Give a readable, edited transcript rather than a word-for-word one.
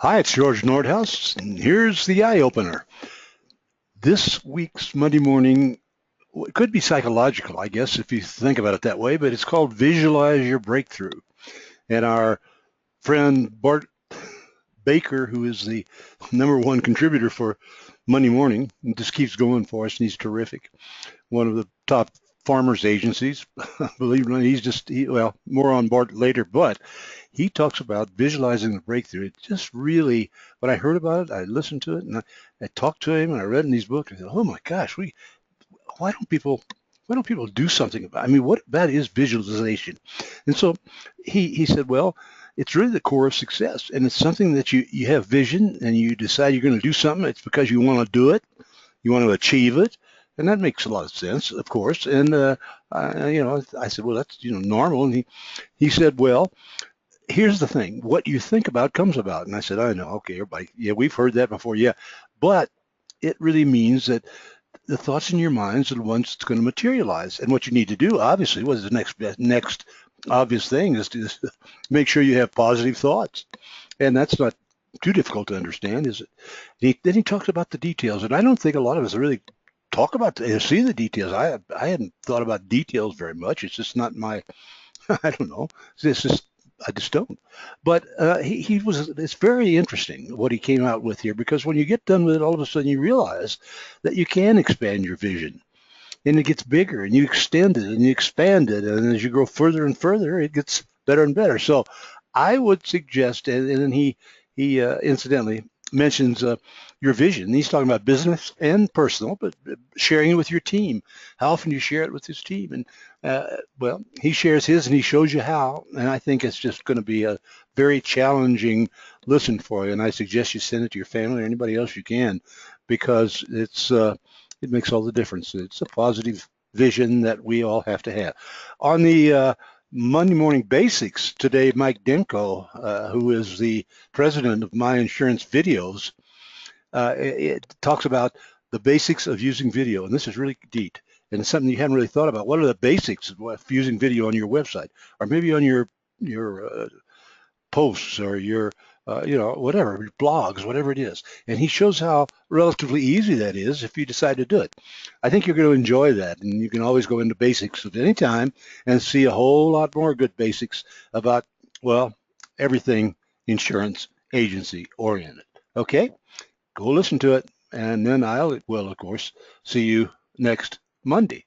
Hi, it's George Nordhaus, and here's the eye opener. This week's Monday morning, it could be psychological, I guess, if you think about it that way, but it's called Visualize Your Breakthrough. And our friend Bart Baker, who is the number one contributor for Monday Morning, just keeps going for us, and he's terrific. One of the top farmers agencies. Believe it or not, well, more on Bart later, but he talks about visualizing the breakthrough. It just really, when I heard about it, I listened to it, and I talked to him, and I read in these books. I said, "Oh my gosh, why don't people why don't people do something about it? I mean, what that is visualization." And so he said, well, it's really the core of success, and it's something that you have vision and you decide you're going to do something. It's because you want to do it, you want to achieve it, and that makes a lot of sense, of course. And I said, well, that's normal. And he said, well, here's the thing: what you think about comes about. And I said, I know, okay, everybody, yeah, we've heard that before, yeah, but it really means that the thoughts in your minds are the ones that's going to materialize. And what you need to do, obviously, what is the next obvious thing is to make sure you have positive thoughts. And that's not too difficult to understand, is it? Then he talks about the details, and I don't think a lot of us really talk about see the details. I hadn't thought about details very much. It's just not my I don't know. It's just I just don't. But he was. It's very interesting what he came out with here, because when you get done with it, all of a sudden you realize that you can expand your vision, and it gets bigger, and you extend it, and you expand it, and as you go further and further, it gets better and better. So I would suggest, and then he incidentally mentions your vision. He's talking about business and personal, but sharing it with your team. How often do you share it with his team? And well, he shares his and he shows you how. And I think it's just going to be a very challenging listen for you. And I suggest you send it to your family or anybody else you can, because it makes all the difference. It's a positive vision that we all have to have. On the Monday Morning Basics today, Mike Denko, who is the president of My Insurance Videos, it talks about the basics of using video, and this is really deep, and it's something you hadn't really thought about. What are the basics of using video on your website, or maybe on your posts, or your whatever, your blogs, whatever it is? And he shows how relatively easy that is if you decide to do it. I think you're going to enjoy that, and you can always go into basics at any time and see a whole lot more good basics about, well, everything insurance agency oriented. Okay, go listen to it, and then I will, of course, see you next Monday.